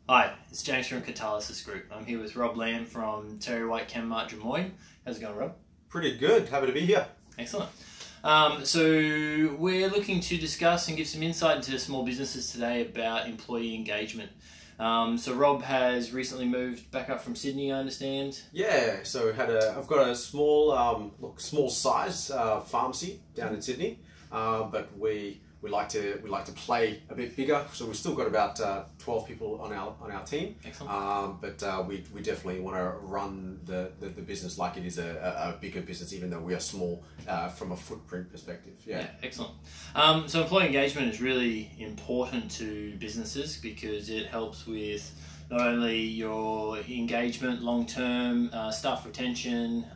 Hi, it's James from Catalysis Group. I'm here with Rob Lamb from Terry White Chemmart Drummoyne. How's it going, Rob? Pretty good. Happy to be here. Excellent. So we're looking to discuss and give some insight into small businesses today about employee engagement. So Rob has recently moved back up from Sydney, I understand. Yeah. So I've got a small size pharmacy down in Sydney, but we like to play a bit bigger. So we've still got about 12 people on our team. Excellent. But we definitely want to run the business like it is a bigger business, even though we are small from a footprint perspective. Yeah. Excellent. So employee engagement is really important to businesses because it helps with not only your engagement, long-term staff retention,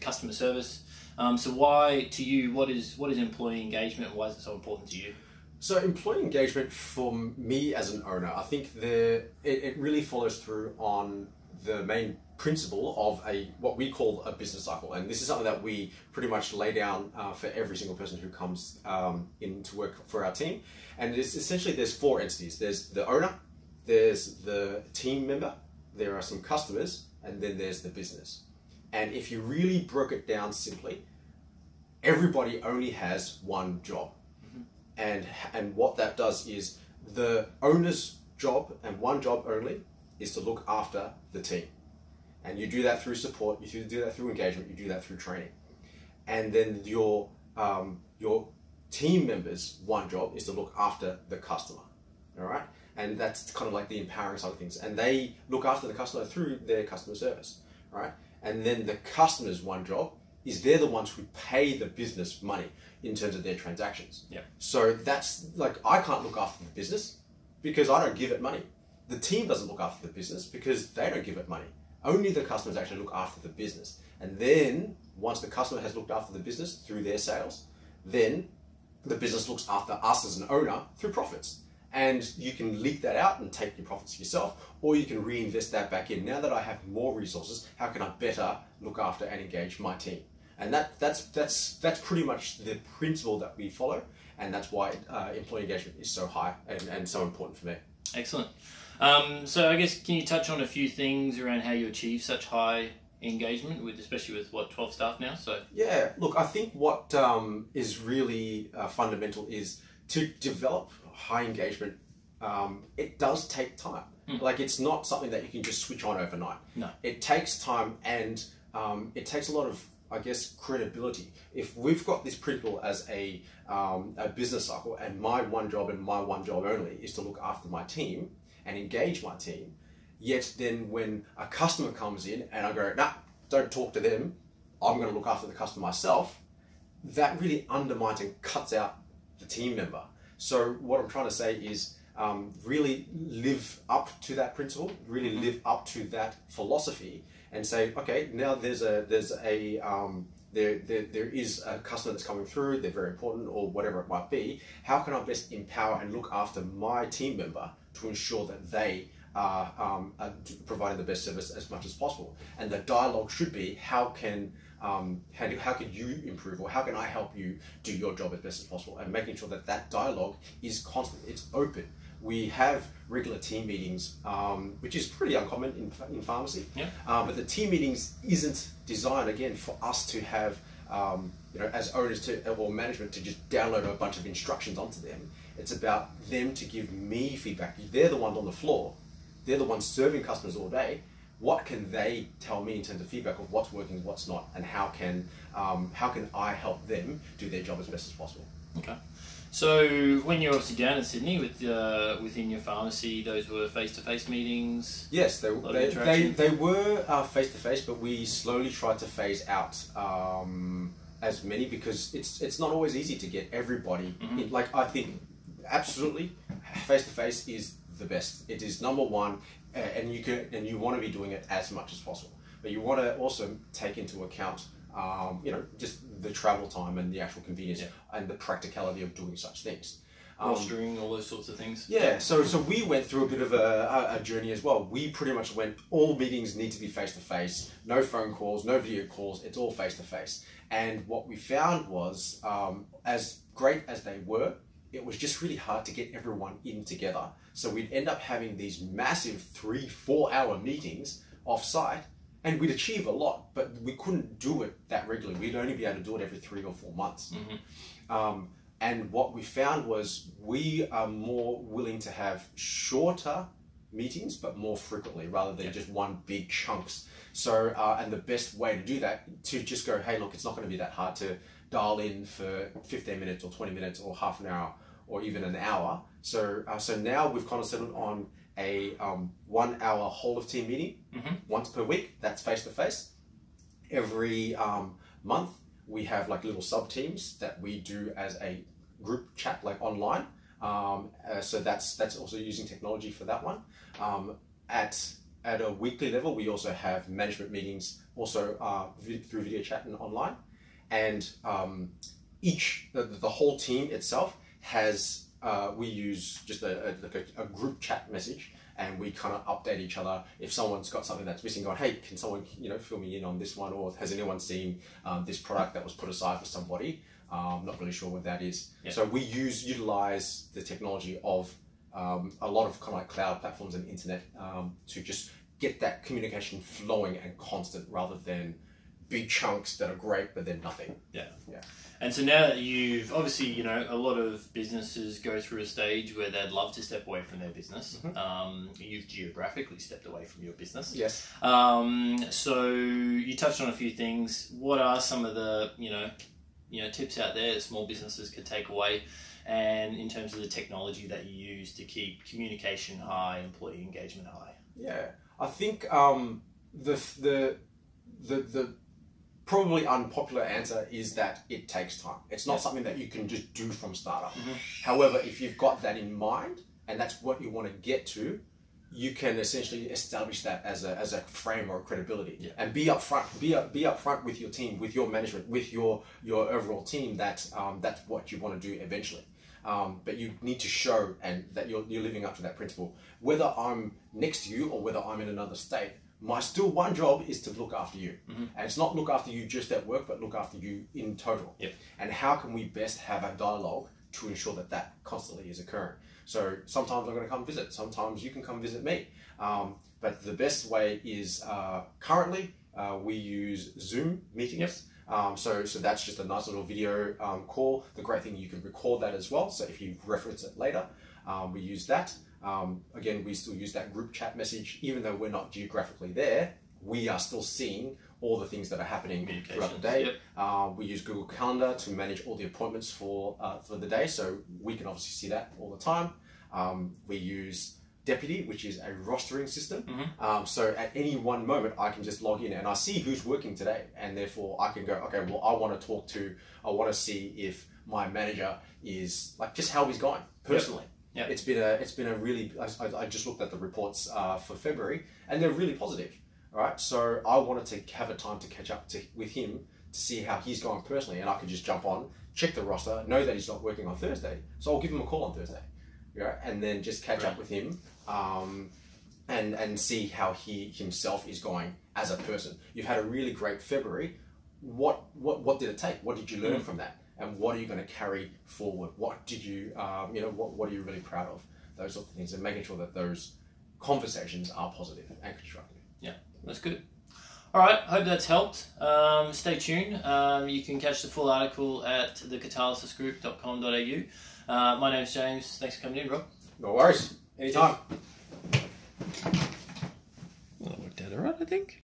customer service. So why, to you, what is employee engagement and why is it so important to you? So employee engagement for me as an owner, I think it really follows through on the main principle of what we call a business cycle. And this is something that we pretty much lay down for every single person who comes in to work for our team. And it's essentially, there's four entities. There's the owner, there's the team member, there are some customers, and then there's the business. And if you really broke it down simply, everybody only has one job. And what that does is the owner's job, and one job only, is to look after the team. And you do that through support, you do that through engagement, you do that through training. And then your team member's one job is to look after the customer. All right? And that's kind of like the empowering side of things. And they look after the customer through their customer service. Right? And then the customer's one job is they're the ones who pay the business money in terms of their transactions. Yeah. So that's like, I can't look after the business because I don't give it money. The team doesn't look after the business because they don't give it money. Only the customers actually look after the business. And then once the customer has looked after the business through their sales, then the business looks after us as an owner through profits. And you can leak that out and take your profits yourself, or you can reinvest that back in. Now that I have more resources, how can I better look after and engage my team? And that's pretty much the principle that we follow, and that's why employee engagement is so high and so important for me. Excellent. So I guess, can you touch on a few things around how you achieve such high engagement, especially with 12 staff now? So yeah, look, I think what is really fundamental is to develop high engagement. It does take time. Like, it's not something that you can just switch on overnight. No. It takes time, and it takes a lot of, I guess, credibility. If we've got this principle as a business cycle, and my one job and my one job only is to look after my team and engage my team, yet then when a customer comes in and I go, nah, don't talk to them, I'm going to look after the customer myself, that really undermines and cuts out the team member. So what I'm trying to say is really live up to that principle, really live up to that philosophy, and say, okay, now there is a customer that's coming through, they're very important, or whatever it might be. How can I best empower and look after my team member to ensure that they are providing the best service as much as possible? And the dialogue should be, how can you improve, or how can I help you do your job as best as possible? And making sure that that dialogue is constant, it's open. We have regular team meetings, which is pretty uncommon in pharmacy. Yeah. But the team meetings isn't designed, again, for us to have, as owners or management, to just download a bunch of instructions onto them. It's about them to give me feedback. They're the ones on the floor. They're the ones serving customers all day. What can they tell me in terms of feedback of what's working, what's not, and how can I help them do their job as best as possible? Okay. So when you're obviously down in Sydney within your pharmacy, those were face-to-face meetings? Yes, they were face-to-face, but we slowly tried to phase out as many, because it's not always easy to get everybody in. Like, I think absolutely face-to-face is the best. It is number one, and you want to be doing it as much as possible. But you want to also take into account just the travel time and the actual convenience and the practicality of doing such things. Rostering, all those sorts of things. Yeah, so we went through a bit of a journey as well. We pretty much went, all meetings need to be face-to-face, no phone calls, no video calls, it's all face-to-face. And what we found was, as great as they were, it was just really hard to get everyone in together. So we'd end up having these massive 3-4 hour meetings off-site, and we'd achieve a lot, but we couldn't do it that regularly. We'd only be able to do it every 3 or 4 months. And what we found was we are more willing to have shorter meetings, but more frequently, rather than just one big chunks. So, and the best way to do that, to just go, hey, look, it's not going to be that hard to dial in for 15 minutes or 20 minutes or half an hour or even an hour. So, so now we've kind of settled on a 1 hour whole of team meeting once per week. That's face to face. Every month we have like little sub teams that we do as a group chat, like online. So that's also using technology for that one. At a weekly level, we also have management meetings, also through video chat and online. And the whole team itself has, we use just a group chat message, and we kind of update each other. If someone's got something that's missing, going, hey, can someone, fill me in on this one? Or has anyone seen this product that was put aside for somebody? I'm not really sure what that is. Yep. So we utilize the technology of a lot of kind of like cloud platforms and internet to just get that communication flowing and constant, rather than big chunks that are great but then nothing. Yeah. And so now that you've obviously, a lot of businesses go through a stage where they'd love to step away from their business. You've geographically stepped away from your business. Yes. So you touched on a few things. What are some of the tips out there that small businesses could take away, and in terms of the technology that you use to keep communication high, employee engagement high? Yeah, I think the probably unpopular answer is that it takes time. It's not something that you can just do from startup. However, if you've got that in mind and that's what you want to get to, you can essentially establish that as a frame or a credibility, and be upfront. Be upfront with your team, with your management, with your overall team. That's what you want to do eventually. But you need to show and that you're living up to that principle. Whether I'm next to you or whether I'm in another state, my still one job is to look after you. And it's not look after you just at work, but look after you in total. And how can we best have a dialogue to ensure that that constantly is occurring? So sometimes I'm going to come visit, sometimes you can come visit me. But the best way is currently we use Zoom meetings. So that's just a nice little video call. The great thing, you can record that as well. So if you reference it later, we use that. Again, we still use that group chat message. Even though we're not geographically there, we are still seeing all the things that are happening throughout the day. We use Google Calendar to manage all the appointments for the day, so we can obviously see that all the time. We use Deputy, which is a rostering system. So at any one moment, I can just log in and I see who's working today, and therefore I can go, okay, well, I want to see if my manager is, like, just how he's going personally. It's been a really, I just looked at the reports for February, and they're really positive. All right, so I wanted to have a time to catch up with him to see how he's going personally, and I could just jump on, check the roster, know that he's not working on Thursday, so I'll give him a call on Thursday, and then just catch up with him, and see how he himself is going as a person. You've had a really great February. What did it take? What did you learn from that? And what are you going to carry forward? What did you, what are you really proud of? Those sorts of things, and making sure that those conversations are positive and constructive. Yeah, that's good. All right, hope that's helped. Stay tuned. You can catch the full article at thecatalysisgroup.com.au. My name's James. Thanks for coming in, Rob. No worries. Anytime. Well, that worked out all right, I think.